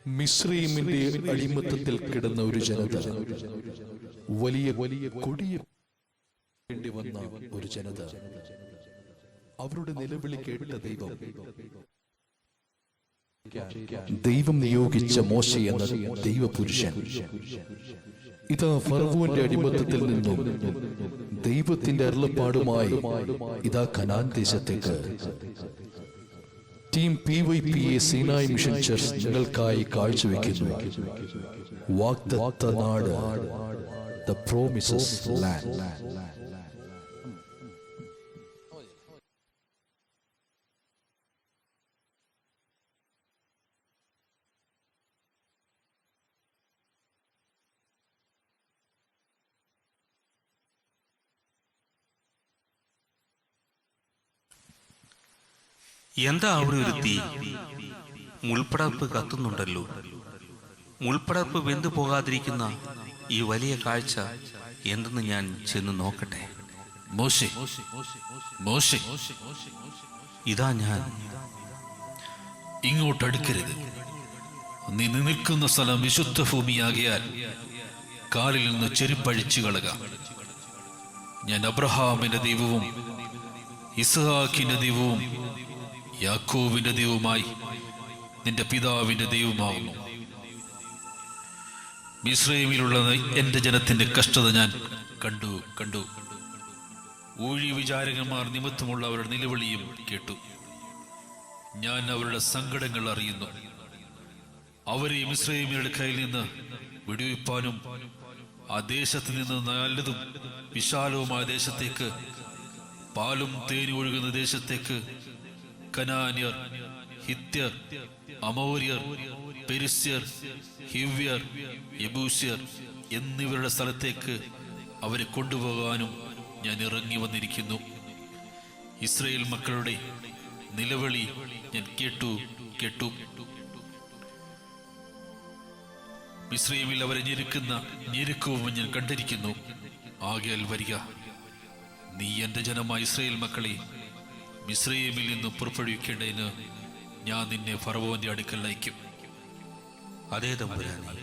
മിസ്രയീമിന്റെ അടിമത്തത്തിൽ കിടന്ന ഒരു ജനത, വലിയ വലിയ കൊടിയ വേണ്ടി വന്ന ഒരു ജനത, അവരുടെ നിലവിളി കേട്ട ദൈവം നിയോഗിച്ച മോശ എന്ന ദൈവപുരുഷൻ ഇതാ ഫറവോന്റെ അടിമത്തത്തിൽ നിന്നും ദൈവത്തിന്റെ അരുളപ്പാടുമായി ഇതാ കനാൻ ദേശത്തേക്ക് team PYPA Sinai mission church നിങ്ങൾക്കായി കാഴ്ചവെക്കുന്നു വാഗ്ദത്ത നാട്, ദ പ്രോമിസസ് ലാൻഡ്. എന്താ അവിടെ ഒരു തീ? മുൾപ്പടർപ്പ് കത്തുന്നുണ്ടല്ലോ. മുൾപ്പടർപ്പ് വെന്തു പോകാതിരിക്കുന്ന ഈ വലിയ കാഴ്ച എന്തെന്ന് ഞാൻ ചെന്ന് നോക്കട്ടെ. മോശെ, മോശെ, ഇതാ ഞാൻ. ഇങ്ങോട്ടടുക്കരുത്. നീ നിൽക്കുന്ന സ്ഥലം വിശുദ്ധ ഭൂമിയാകിയാൽ കാലിൽ നിന്ന് ചെരുപ്പഴിച്ചു കളക. ഞാൻ അബ്രഹാമിന്റെ ദൈവവും ഇസ്ഹാക്കിന്റെ ദൈവവും യാക്കോബിന്റെ ദൈവവുമായി നിന്റെ പിതാവിന്റെ ദൈവമാകുന്നു. മിസ്രയീമിലുള്ള എന്റെ ജനത്തിന്റെ കഷ്ടത ഞാൻ കണ്ടു. ഊഴി വിചാരകന്മാർ നിമിത്തമുള്ള അവരുടെ നിലവിളിയും കേട്ടു. ഞാൻ അവരുടെ സങ്കടങ്ങൾ അറിയുന്നു. അവരെ മിസ്രയീമിയുടെ കയ്യിൽ നിന്ന് വിടുവിപ്പാനും ആ ദേശത്ത് നിന്ന് നല്ലതും വിശാലവുമായ ദേശത്തേക്ക്, പാലും തേനും ഒഴുകുന്ന ദേശത്തേക്ക്, കനാന്യർ, ഹിത്യർ, അമോര്യർ, പെരിസ്യർ, ഹിവ്യർ, യെബൂസ്യർ എന്നിവരുടെ സ്ഥലത്തേക്ക് അവരെ കൊണ്ടുപോകാനും ഞാൻ ഇറങ്ങി വന്നിരിക്കുന്നു. ഇസ്രായേൽ മക്കളുടെ നിലവിളി ഞാൻ കേട്ടു. മിസ്രയീമിൽ അവരെ ഞെരുക്കുന്ന ഞെരുക്കവും ഞാൻ കണ്ടിരിക്കുന്നു. ആകയാൽ വരിക, നീ എന്റെ ജനമായ ഇസ്രായേൽ മക്കളെ മിസ്രയീമിൽ നിന്ന് പുറപ്പെടുവിക്കേണ്ടതിന് ഞാൻ നിന്നെ ഫറവോന്റെ അടുക്കൽ അയക്കും. അതേ തമ്പുരാനേ.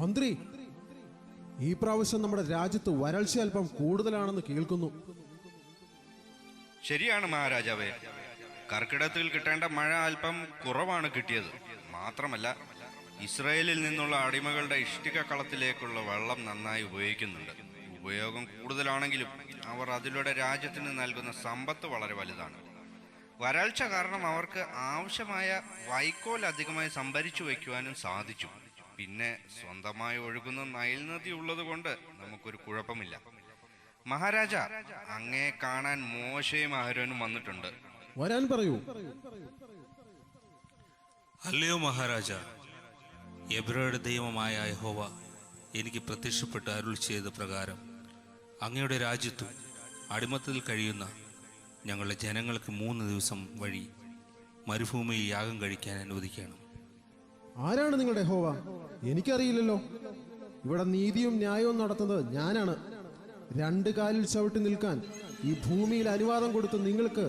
മന്ത്രി, ഈ പ്രാവശ്യം നമ്മുടെ രാജ്യത്ത് വരൾച്ച അല്പം കൂടുതലാണെന്ന് കേൾക്കുന്നു. ശരിയാണ് മഹാരാജാവേ. കർക്കിടകത്തിൽ കിട്ടേണ്ട മഴ അല്പം കുറവാണ് കിട്ടിയത്. മാത്രമല്ല, ഇസ്രായേലിൽ നിന്നുള്ള അടിമകളുടെ ഇഷ്ടിക കളത്തിലേക്കുള്ള വെള്ളം നന്നായി ഉപയോഗിക്കുന്നുണ്ട്. ഉപയോഗം കൂടുതലാണെങ്കിലും അവർ അതിലൂടെ രാജ്യത്തിന് നൽകുന്ന സമ്പത്ത് വളരെ വലുതാണ്. വരൾച്ച കാരണം അവർക്ക് ആവശ്യമായ വൈക്കോൽ അധികമായി സംഭരിച്ചു വയ്ക്കുവാനും സാധിച്ചു. പിന്നെ സ്വന്തമായി ഒഴുകുന്ന നൈൽ നദി ഉള്ളത് കൊണ്ട് നമുക്കൊരു കുഴപ്പമില്ല. മഹാരാജ, അങ്ങേ കാണാൻ മോശയും അഹരോനും വന്നിട്ടുണ്ട്. വരാൻ പറയൂ. അല്ലയോ മഹാരാജ, എബ്രയുടെ ദൈവമായ യഹോവ എനിക്ക് പ്രത്യക്ഷപ്പെട്ട് അരുൾ ചെയ്ത പ്രകാരം അങ്ങയുടെ രാജ്യത്തും അടിമത്തത്തിൽ കഴിയുന്ന ഞങ്ങളുടെ ജനങ്ങൾക്ക് 3 ദിവസം വഴി മരുഭൂമിയിൽ യാഗം കഴിക്കാൻ അനുവദിക്കണം. ആരാണ് നിങ്ങളുടെ യഹോവ? എനിക്കറിയില്ലല്ലോ. ഇവിടെ നീതിയും ന്യായവും നടത്തുന്നത് ഞാനാണ്. 2 കാലിൽ ചവിട്ടി നിൽക്കാൻ ഈ ഭൂമിയിൽ അനുവാദം കൊടുത്ത് നിങ്ങൾക്ക്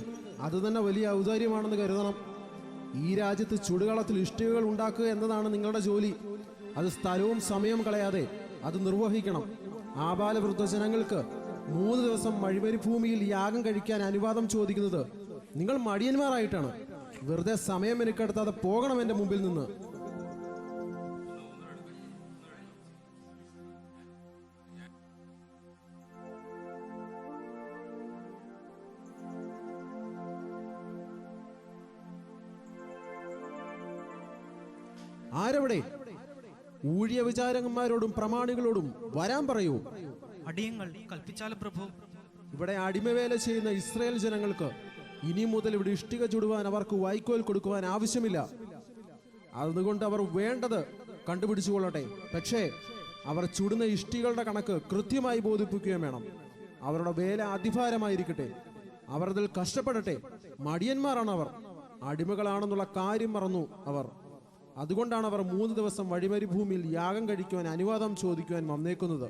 അത് തന്നെ വലിയ ഔദാര്യമാണെന്ന് കരുതണം. ഈ രാജ്യത്ത് ചുടുകളത്തിൽ ഇഷ്ടികകൾ ഉണ്ടാക്കുക എന്നതാണ് നിങ്ങളുടെ ജോലി. അത് സ്ഥലവും സമയവും കളയാതെ അത് നിർവഹിക്കണം. ആബാലവൃദ്ധ ജനങ്ങൾക്ക് 3 ദിവസം മരുഭൂമിയിൽ യാഗം കഴിക്കാൻ അനുവാദം ചോദിക്കുന്നത് നിങ്ങൾ മടിയന്മാരായിട്ടാണ്. വെറുതെ സമയം എനിക്കെടുത്താതെ പോകണം എൻ്റെ മുമ്പിൽ നിന്ന്. ആരവിടെ? ഊഴിയ വിചാരകന്മാരോടും പ്രമാണികളോടും വരാൻ പറയൂ. അടിയങ്ങൾ കൽപ്പിച്ചാലും പ്രഭു. ഇവിടെ അടിമവേല ചെയ്യുന്ന ഇസ്രായേൽ ജനങ്ങൾക്ക് ഇനി മുതൽ ഇവിടെ ഇഷ്ടിക ചുടുവാൻ അവർക്ക് വൈക്കോൽ കൊടുക്കുവാൻ ആവശ്യമില്ല. അതുകൊണ്ട് അവർ വേണ്ടത് കണ്ടുപിടിച്ചുകൊള്ളട്ടെ. പക്ഷേ അവർ ചുടുന്ന ഇഷ്ടികളുടെ കണക്ക് കൃത്യമായി ബോധിപ്പിക്കുകയും വേണം. അവരുടെ വേല അതിഭാരമായിരിക്കട്ടെ. അവർ അതിൽ കഷ്ടപ്പെടട്ടെ. മടിയന്മാരാണ് അവർ. അടിമകളാണെന്നുള്ള കാര്യം മറന്നു അവർ. അതുകൊണ്ടാണ് അവർ 3 ദിവസം വഴിമരുഭൂമിയിൽ യാഗം കഴിക്കുവാൻ അനുവാദം ചോദിക്കുവാൻ വന്നേക്കുന്നത്.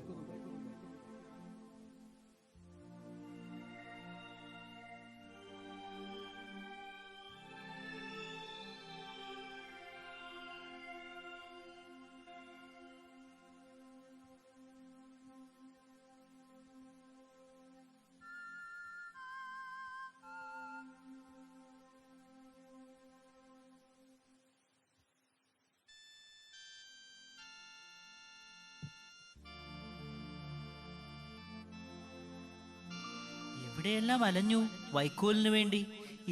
എവിടെയെല്ലാം അലഞ്ഞു വൈക്കോലിന് വേണ്ടി,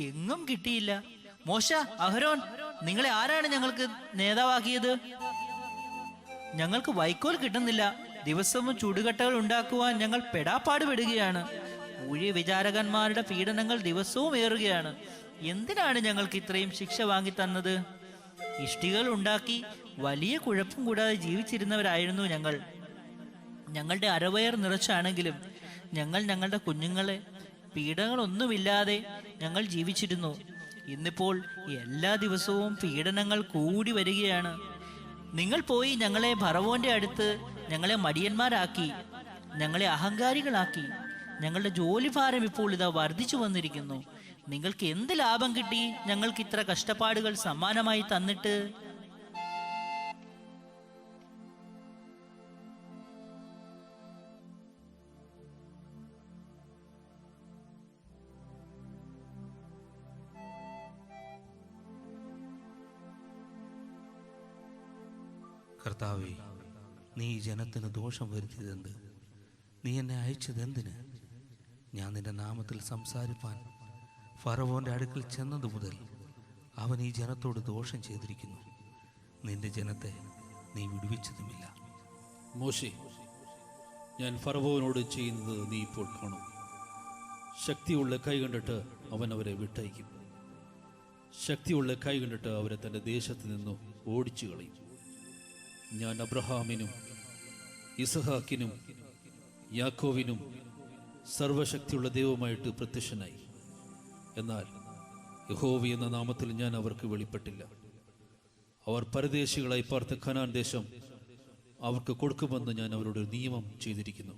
എങ്ങും കിട്ടിയില്ല. മോശ, അഹരോൻ, നിങ്ങളെ ആരാണ് ഞങ്ങൾക്ക് നേതാവാക്കിയത്? ഞങ്ങൾക്ക് വൈക്കോൽ കിട്ടുന്നില്ല. ദിവസവും ചുടുകട്ടകൾ ഉണ്ടാക്കുവാൻ ഞങ്ങൾ പെടാപ്പാട് പെടുകയാണ്. ഊഴിയ വിചാരകന്മാരുടെ പീഡനങ്ങൾ ദിവസവും ഏറുകയാണ്. എന്തിനാണ് ഞങ്ങൾക്ക് ഇത്രയും ശിക്ഷ വാങ്ങി തന്നത്? ഇഷ്ടികൾ ഉണ്ടാക്കി വലിയ കുഴപ്പം കൂടാതെ ജീവിച്ചിരുന്നവരായിരുന്നു ഞങ്ങൾ. ഞങ്ങളുടെ അരവയർ നിറച്ചാണെങ്കിലും ഞങ്ങൾ ഞങ്ങളുടെ കുഞ്ഞുങ്ങളെ പീഡനങ്ങളൊന്നുമില്ലാതെ ഞങ്ങൾ ജീവിച്ചിരുന്നു. ഇന്നിപ്പോൾ എല്ലാ ദിവസവും പീഡനങ്ങൾ കൂടി വരികയാണ്. നിങ്ങൾ പോയി ഞങ്ങളെ ഫറവോന്റെ അടുത്ത് ഞങ്ങളെ മടിയന്മാരാക്കി, ഞങ്ങളെ അഹങ്കാരികളാക്കി. ഞങ്ങളുടെ ജോലിഭാരം ഇപ്പോൾ ഇതാ വർദ്ധിച്ചു വന്നിരിക്കുന്നു. നിങ്ങൾക്ക് എന്ത് ലാഭം കിട്ടി ഞങ്ങൾക്ക് ഇത്ര കഷ്ടപ്പാടുകൾ സമ്മാനമായി തന്നിട്ട്? കർത്താവേ, നീ ഈ ജനത്തിന് ദോഷം വരുത്തിയതെന്ത്? നീ എന്നെ അയച്ചതെന്തിന്? ഞാൻ നിന്റെ നാമത്തിൽ സംസാരിപ്പാൻ ഫറവോന്റെ അടുക്കൽ ചെന്നതു മുതൽ അവൻ ഈ ജനത്തോട് ദോഷം ചെയ്തിരിക്കുന്നു. നിന്റെ ജനത്തെ നീ വിടുവിച്ചതുമില്ല. മോശെ, ഞാൻ ഫറവോനോട് ചെയ്യുന്നത് നീ ഇപ്പോൾ കാണും. ശക്തിയുള്ള കൈ കണ്ടിട്ട് അവൻ അവരെ വിട്ടയക്കും. ശക്തിയുള്ള കൈ കണ്ടിട്ട് അവരെ തൻ്റെ ദേശത്ത് നിന്ന് ഓടിച്ചു കളയും. ഞാൻ അബ്രഹാമിനും ഇസഹാക്കിനും യാക്കോവിനും സർവശക്തിയുള്ള ദൈവമായിട്ട് പ്രത്യക്ഷനായി. എന്നാൽ യഹോവ എന്ന നാമത്തിൽ ഞാൻ അവർക്ക് വെളിപ്പെട്ടില്ല. അവർ പരദേശികളായി പാർത്ത കനാൻ ദേശം അവർക്ക് കൊടുക്കുമെന്ന് ഞാൻ അവരോട് ഒരു നിയമം ചെയ്തിരിക്കുന്നു.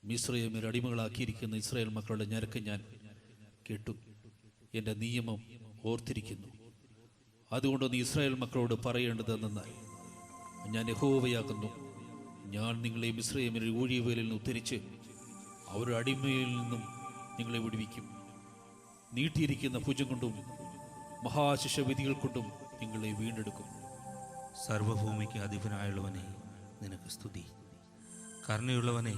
മിസ്രയീമിൽ അടിമകളാക്കിയിരിക്കുന്ന ഇസ്രായേൽ മക്കളുടെ ഞരക്ക് ഞാൻ കേട്ടു. എൻ്റെ നിയമം ഓർത്തിരിക്കുന്നു. അതുകൊണ്ട് നീ ഇസ്രായേൽ മക്കളോട് പറയേണ്ടതെന്നാൽ, ഞാൻ യഹോവയാകുന്നു. ഞാൻ നിങ്ങളെ മിസ്രയീമിലെ ഊഴിയവേലിൽ നിന്ന് ഉദ്ധരിച്ച് അവരുടെ അടിമയിൽ നിന്നും നിങ്ങളെ വിടുവിക്കും. നീട്ടിയിരിക്കുന്ന ഭുജം കൊണ്ടും മഹാശിക്ഷ വിധികൾ കൊണ്ടും നിങ്ങളെ വീണ്ടെടുക്കും. സർവഭൂമിക്ക് അധിപനായുള്ളവനെ നിനക്ക് സ്തുതി. കരുണയുള്ളവനെ,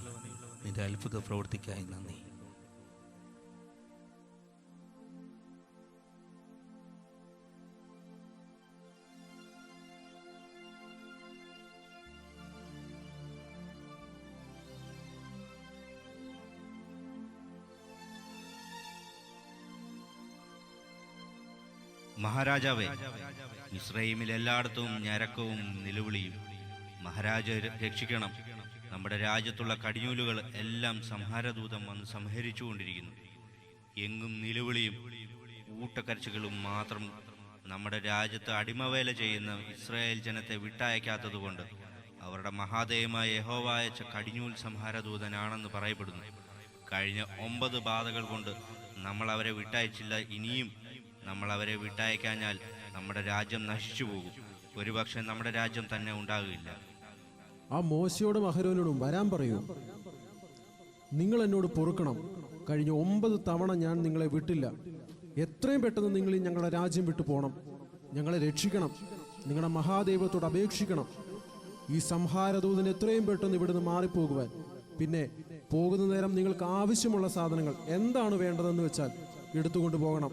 നിന്റെ അത്ഭുത പ്രവൃത്തിക്കായി നന്ദി. മഹാരാജാവേ, ഇസ്രായേലിൽ എല്ലായിടത്തും ഞരക്കവും നിലവിളിയും. മഹാരാജ രക്ഷിക്കണം. നമ്മുടെ രാജ്യത്തുള്ള കടിഞ്ഞൂലുകൾ എല്ലാം സംഹാരദൂതം വന്ന് സംഹരിച്ചുകൊണ്ടിരിക്കുന്നു. എങ്ങും നിലവിളിയും ഊട്ടക്കരച്ചുകളും മാത്രം. നമ്മുടെ രാജ്യത്ത് അടിമവേല ചെയ്യുന്ന ഇസ്രായേൽ ജനത്തെ വിട്ടയക്കാത്തതുകൊണ്ട് അവരുടെ മഹാദേവമായ യഹോവ അയച്ച കടിഞ്ഞൂൽ സംഹാരദൂതനാണെന്ന് പറയപ്പെടുന്നു. കഴിഞ്ഞ 9 ബാധകൾ കൊണ്ട് നമ്മൾ അവരെ വിട്ടയച്ചില്ല. ഇനിയും നമ്മൾ അവരെ വിട്ടയക്കാഞ്ഞാൽ നമ്മുടെ രാജ്യം നശിച്ചു പോകും. ഒരുപക്ഷെ നമ്മുടെ രാജ്യം തന്നെ ഉണ്ടാകില്ല. ആ മോശയോടും അഹരോനോടും വരാൻ പറയൂ. നിങ്ങൾ എന്നോട് പൊറുക്കണം. കഴിഞ്ഞ 9 തവണ ഞാൻ നിങ്ങളെ വിട്ടില്ല. എത്രയും പെട്ടെന്ന് നിങ്ങൾ ഞങ്ങളുടെ രാജ്യം വിട്ടു പോകണം. ഞങ്ങളെ രക്ഷിക്കണം. നിങ്ങളുടെ മഹാദൈവത്തോട് അപേക്ഷിക്കണം. ഈ സംഹാരദൂതന് എത്രയും പെട്ടെന്ന് ഇവിടുന്ന് മാറിപ്പോകുവാൻ. പിന്നെ പോകുന്ന നേരം നിങ്ങൾക്ക് ആവശ്യമുള്ള സാധനങ്ങൾ എന്താണ് വേണ്ടതെന്ന് വെച്ചാൽ എടുത്തുകൊണ്ട് പോകണം.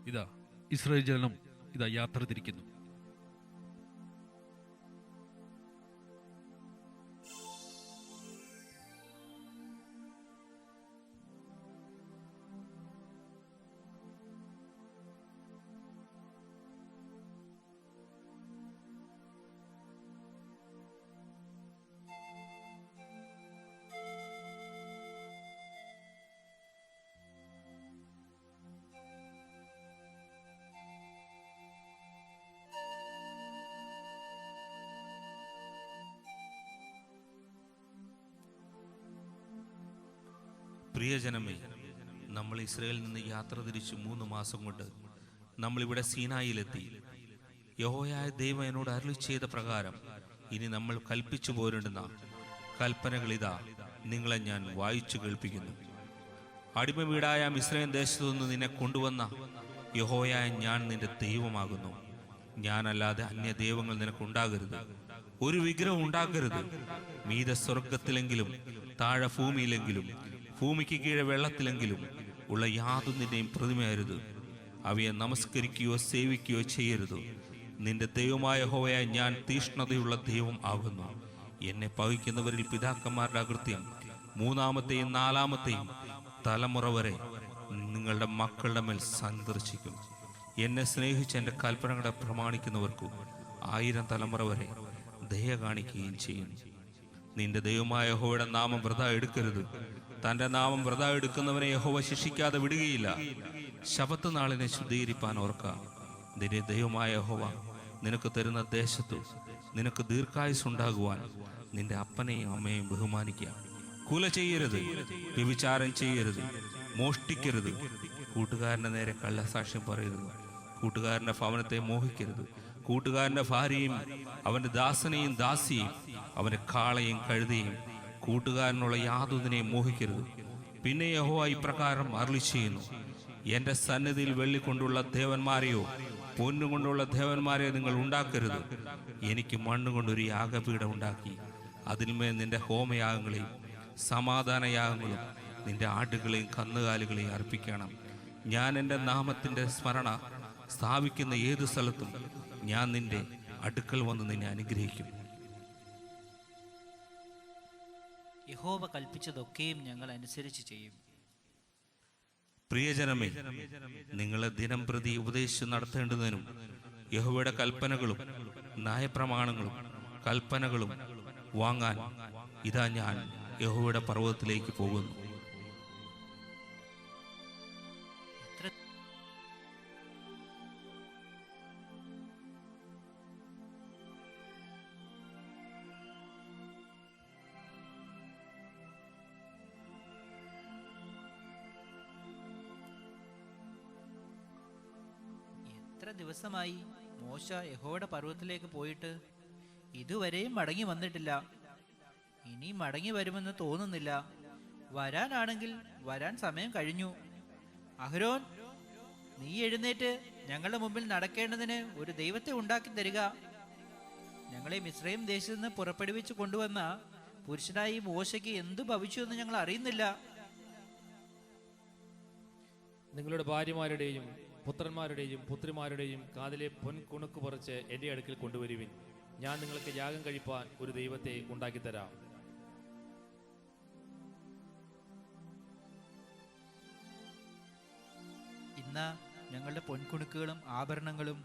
ഇതാ ഇസ്രായേൽ ജനം ഇതാ യാത്ര തിരിക്കുന്നു. പ്രിയജനമേ, നമ്മൾ ഇസ്രായേലിൽ നിന്ന് യാത്ര തിരിച്ച് 3 മാസം കൊണ്ട് നമ്മളിവിടെ സീനായിലെത്തി. യഹോവയായ ദൈവം എന്നോട് അരുളി ചെയ്ത പ്രകാരം ഇനി നമ്മൾ കൽപ്പിച്ചു പോരുന്ന കൽപ്പനകളിതാ നിങ്ങളെ ഞാൻ വായിച്ചു കേൾപ്പിക്കുന്നു. അടിമ വീടായ മിസ്രയീം ദേശത്തു നിന്ന് നിന്നെ കൊണ്ടുവന്ന യഹോവയായ ഞാൻ നിന്റെ ദൈവമാകുന്നു. ഞാനല്ലാതെ അന്യ ദൈവങ്ങൾ നിനക്കുണ്ടാകരുത്. ഒരു വിഗ്രഹം ഉണ്ടാക്കരുത്. മീതെ സ്വർഗത്തിലെങ്കിലും താഴെ ഭൂമിയിലെങ്കിലും ഭൂമിക്ക് കീഴെ വെള്ളത്തിലെങ്കിലും ഉള്ള യാതൊന്നിൻ്റെയും പ്രതിമയരുത്. അവയെ നമസ്കരിക്കുകയോ സേവിക്കുകയോ ചെയ്യരുത്. നിന്റെ ദൈവമായ യഹോവയായ ഞാൻ തീഷ്ണതയുള്ള ദൈവം ആകുന്നു. എന്നെ പകയ്ക്കുന്നവരിൽ പിതാക്കന്മാരുടെ അകൃത്യം 3-ാമത്തെയും 4-ാമത്തെയും തലമുറ വരെ നിങ്ങളുടെ മക്കളുടെ മേൽ സന്ദർശിക്കും. എന്നെ സ്നേഹിച്ച് എൻ്റെ കൽപ്പനകളെ പ്രമാണിക്കുന്നവർക്കു 1000 തലമുറ വരെ ദയ കാണിക്കുകയും ചെയ്യും. നിന്റെ ദൈവമായ യഹോവയുടെ നാമം വൃഥാ എടുക്കരുത്. തൻ്റെ നാമം വൃഥാ എടുക്കുന്നവനെ യഹോവ ശിക്ഷിക്കാതെ വിടുകയില്ല. ശബത്ത് നാളിനെ ശുദ്ധീകരിപ്പാൻ ഓർക്ക. നിന്റെ ദൈവമായ യഹോവ നിനക്ക് തരുന്ന ദേശത്തു നിനക്ക് ദീർഘായുസ്സുണ്ടാകുവാൻ നിന്റെ അപ്പനെയും അമ്മയെയും ബഹുമാനിക്കുക. കുല ചെയ്യരുത്, വ്യഭിചാരം ചെയ്യരുത്, മോഷ്ടിക്കരുത്, കൂട്ടുകാരൻ്റെ നേരെ കള്ളസാക്ഷ്യം പറയരുത്, കൂട്ടുകാരൻ്റെ ഭവനത്തെ മോഹിക്കരുത്, കൂട്ടുകാരൻ്റെ ഭാര്യയും അവൻ്റെ ദാസനെയും ദാസിയെയും അവൻ്റെ കാളയും കഴുതയും കൂട്ടുകാരനുള്ള യാതൊന്നിനെയും മോഹിക്കരുത്. പിന്നെ യഹോവ ഇപ്രകാരം അരുളി ചെയ്യുന്നു: എൻ്റെ സന്നിധിയിൽ വെള്ളി കൊണ്ടുള്ള ദേവന്മാരെയോ പൊന്നുകൊണ്ടുള്ള ദേവന്മാരെയോ നിങ്ങൾ ഉണ്ടാക്കരുത്. എനിക്ക് മണ്ണുകൊണ്ടൊരു യാഗപീഠം ഉണ്ടാക്കി അതിന്മേൽ നിന്റെ ഹോമയാഗങ്ങളെയും സമാധാനയാഗങ്ങളും നിന്റെ ആടുകളെയും കന്നുകാലികളെയും അർപ്പിക്കണം. ഞാൻ എൻ്റെ നാമത്തിൻ്റെ സ്മരണ സ്ഥാപിക്കുന്ന ഏതു സ്ഥലത്തും ഞാൻ നിന്റെ അടുക്കൽ വന്ന് നിന്നെ അനുഗ്രഹിക്കും. യഹോവ കൽപ്പിച്ചതൊക്കെയും ഞങ്ങൾ അനുസരിച്ച് ചെയ്യും. പ്രിയജനമേ, നിങ്ങളെ ദിനം പ്രതി ഉപദേശിച്ച് നടത്തേണ്ടതിനും യഹോവയുടെ കൽപ്പനകളും ന്യായപ്രമാണങ്ങളും കൽപ്പനകളും വാങ്ങാൻ ഇതാ ഞാൻ യഹോവയുടെ പർവ്വതത്തിലേക്ക് പോകുന്നു. എത്ര ദിവസമായി മോശ യഹോവയുടെ പർവ്വതത്തിലേക്ക് പോയിട്ട് ഇതുവരെയും മടങ്ങി വന്നിട്ടില്ല. ഇനി മടങ്ങി വരുമെന്ന് തോന്നുന്നില്ല. വരാനാണെങ്കിൽ വരാൻ സമയം കഴിഞ്ഞു. അഹരോൻ, നീ എഴുന്നേറ്റ് ഞങ്ങളുടെ മുമ്പിൽ നടക്കേണ്ടതിന് ഒരു ദൈവത്തെ ഉണ്ടാക്കി തരിക. ഞങ്ങളെ മിസ്രയീം ദേശത്ത് നിന്ന് പുറപ്പെടുവിച്ച് കൊണ്ടുവന്ന പുരുഷനായി മോശയ്ക്ക് എന്തു ഭവിച്ചു എന്ന് ഞങ്ങൾ അറിയുന്നില്ല. നിങ്ങളുടെ ഭാര്യമാരുടെയും പുത്രന്മാരുടെയും പുത്രിമാരുടെയും കാതിലെ പൊൻകുണുക്ക് പറിച്ച് എൻ്റെ അടുക്കൽ കൊണ്ടുവരുവിൻ. ഞാൻ നിങ്ങൾക്ക് യാഗം കഴിപ്പാൻ ഒരു ദൈവത്തെ ഉണ്ടാക്കിത്തരാം. ഇന്ന് ഞങ്ങളുടെ പൊൻകുണുക്കുകളും ആഭരണങ്ങളും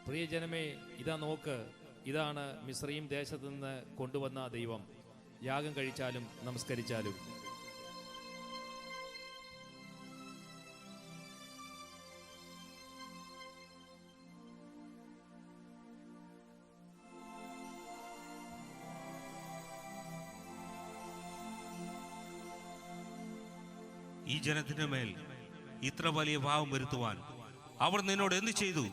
പ്രിയജനമേ, ഇതാ നോക്ക്, ഇതാണ് മിസ്രയീം ദേശത്ത് നിന്ന് കൊണ്ടുവന്ന ദൈവം. യാഗം കഴിച്ചാലും നമസ്കരിച്ചാലും. ഈ ജനത്തിന്റെ മേൽ ഇത്ര വലിയ പാപം വരുത്തുവാൻ അവർ നിന്നോട് എന്ത് ചെയ്തു?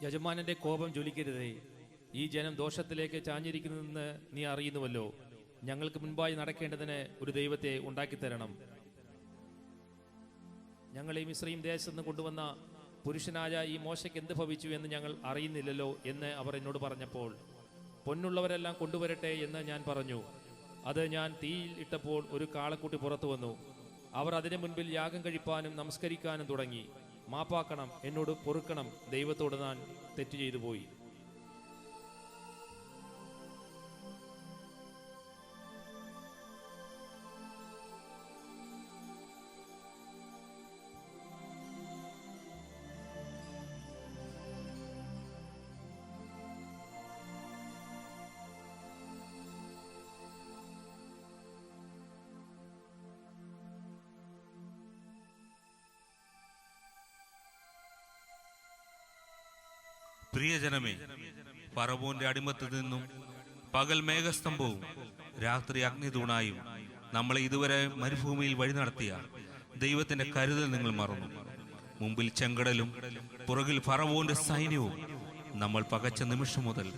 യജമാനന്റെ കോപം ജ്വലിക്കരുതേ. ഈ ജനം ദോഷത്തിലേക്ക് ചാഞ്ഞിരിക്കുന്നതെന്ന് നീ അറിയുന്നുവല്ലോ. ഞങ്ങൾക്ക് മുൻപായി നടക്കേണ്ടതിന് ഒരു ദൈവത്തെ ഉണ്ടാക്കിത്തരണം. ഞങ്ങൾ ഈ മിസ്രയീം ദേശത്ത് നിന്ന് കൊണ്ടുവന്ന പുരുഷനായ ഈ മോശയ്ക്ക് എന്ത് ഭവിച്ചു എന്ന് ഞങ്ങൾ അറിയുന്നില്ലല്ലോ എന്ന് അവർ എന്നോട് പറഞ്ഞപ്പോൾ, പൊന്നുള്ളവരെല്ലാം കൊണ്ടുവരട്ടെ എന്ന് ഞാൻ പറഞ്ഞു. അത് ഞാൻ തീയിൽ ഇട്ടപ്പോൾ ഒരു കാളക്കുട്ടി പുറത്തു വന്നു. അവർ അതിന് മുൻപിൽ യാഗം കഴിപ്പാനും നമസ്കരിക്കാനും തുടങ്ങി. മാപ്പാക്കണം, എന്നോട് പൊറുക്കണം, ദൈവത്തോട് ഞാൻ തെറ്റ് ചെയ്തു പോയി. പ്രിയജനമേ, ഫറവോന്റെ അടിമത്തിൽ നിന്നും പകൽ മേഘസ്തംഭവും രാത്രി അഗ്നിതൂണായും നമ്മളെ ഇതുവരെ മരുഭൂമിയിൽ വഴി നടത്തിയ ദൈവത്തിന്റെ കരുതൽ നിങ്ങൾ മറന്നു. മുമ്പിൽ ചെങ്കടലും പുറകിൽ ഫറവോന്റെ സൈന്യവും നമ്മൾ പകച്ച നിമിഷം മുതൽ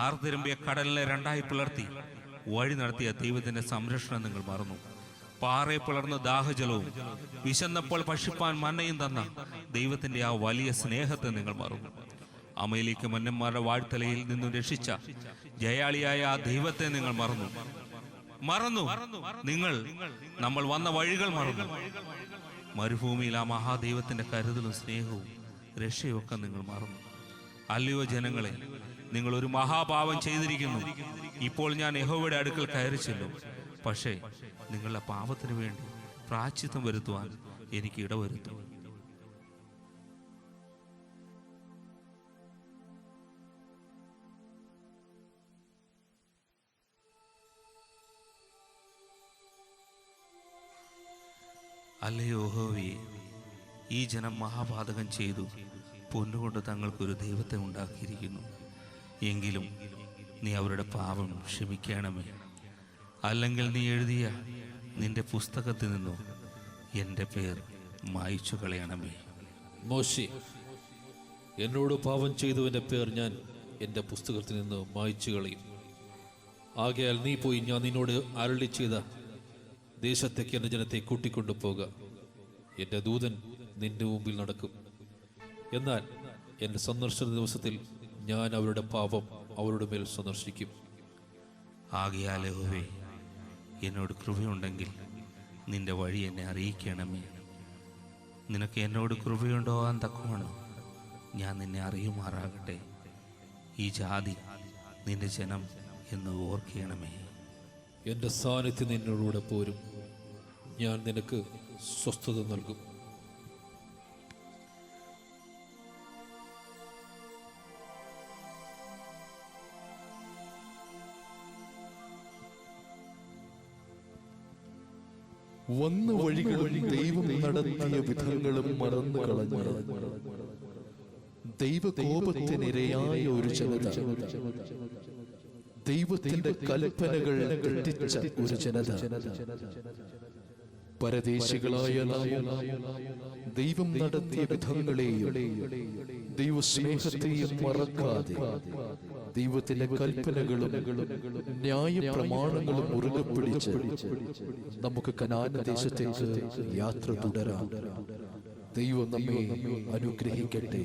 ആർത്തിരമ്പിയ കടലിനെ രണ്ടായി പിളർത്തി വഴി നടത്തിയ ദൈവത്തിന്റെ സംരക്ഷണം നിങ്ങൾ മറന്നു. പാറയെ പിളർന്ന ദാഹജലവും വിശന്നപ്പോൾ ഭക്ഷിപ്പാൻ മന്നയും തന്ന ദൈവത്തിന്റെ ആ വലിയ സ്നേഹത്തെ നിങ്ങൾ മറന്നു. അമേലിക്ക് മന്നന്മാരുടെ വാഴ്ത്തലയിൽ നിന്നും രക്ഷിച്ച ജയാളിയായ ആ ദൈവത്തെ നിങ്ങൾ മറന്നു. നിങ്ങൾ നമ്മൾ വന്ന വഴികൾ മറന്നു. മരുഭൂമിയിൽ ആ മഹാദൈവത്തിന്റെ കരുതലും സ്നേഹവും രക്ഷയൊക്കെ നിങ്ങൾ മറന്നു. അല്ലയോ ജനങ്ങളെ, നിങ്ങൾ ഒരു മഹാപാപം ചെയ്തിരിക്കുന്നു. ഇപ്പോൾ ഞാൻ യഹോവയുടെ അടുക്കൽ കയറി ചെല്ലും. പക്ഷേ നിങ്ങളുടെ പാപത്തിന് വേണ്ടി പ്രായശ്ചിത്തം വരുത്തുവാൻ എനിക്ക് ഇടവരുത്തും. അല്ലയോ യഹോവേ, ഈ ജനം മഹാപാതകം ചെയ്തു പൊന്നുകൊണ്ട് തങ്ങൾക്കൊരു ദൈവത്തെ ഉണ്ടാക്കിയിരിക്കുന്നു. എങ്കിലും നീ അവരുടെ പാപം ക്ഷമിക്കണമേ. അല്ലെങ്കിൽ നീ എഴുതിയ നിന്റെ പുസ്തകത്തിൽ നിന്നും എൻ്റെ പേർ മായ്ച്ചു കളയണമേ. മോശെ, എന്നോട് പാപം ചെയ്തവൻ്റെ പേർ ഞാൻ എൻ്റെ പുസ്തകത്തിൽ നിന്ന് മായ്ച്ചു കളയും. ആകയാൽ നീ പോയി ഞാൻ നിന്നോട് അരുളി ചെയ്ത ദേശത്തേക്ക് എൻ്റെ ജനത്തെ കൂട്ടിക്കൊണ്ടു പോക. എൻ്റെ ദൂതൻ നിന്റെ മുമ്പിൽ നടക്കും. എന്നാൽ എൻ്റെ സന്ദർശന ദിവസത്തിൽ ഞാൻ അവരുടെ പാപം അവരുടെ മേൽ സന്ദർശിക്കും. ആകയാൽ യഹോവേ, എന്നോട് കൃപയുണ്ടെങ്കിൽ നിന്റെ വഴി എന്നെ അറിയിക്കണമേ. നിനക്ക് എന്നോട് കൃപയുണ്ടോ തക്കവണ്ണം ഞാൻ നിന്നെ അറിയുമാറാകട്ടെ. ഈ ജാതി നിന്റെ ജനം എന്ന് ഓർക്കണമേ. എൻ്റെ സാന്നിധ്യം നിന്നോടുകൂടെ പോരും. ഞാൻ നിനക്ക് സ്വസ്ഥത നൽകും. വന്ന വഴികളും ദൈവം നടത്തിയ വിധങ്ങളും മറന്നു കളഞ്ഞ ദൈവകോപത്തിനിരയായ ഒരു ജനത, ദൈവത്തിന്റെ കൽപ്പനകൾ തെറ്റിച്ച ഒരു ജനത, പരദേശികളായ ദൈവം നടത്തിയ വിധങ്ങളെയും ദൈവസ്നേഹത്തെയും മറക്കാതെ ദൈവത്തിന്റെ കൽപ്പനകളും ന്യായ പ്രമാണങ്ങളും മുറുകെ പിടിച്ച് നമുക്ക് കനാന ദേശത്തേക്ക് യാത്ര തുടരാം. ദൈവം നമ്മെ അനുഗ്രഹിക്കട്ടെ.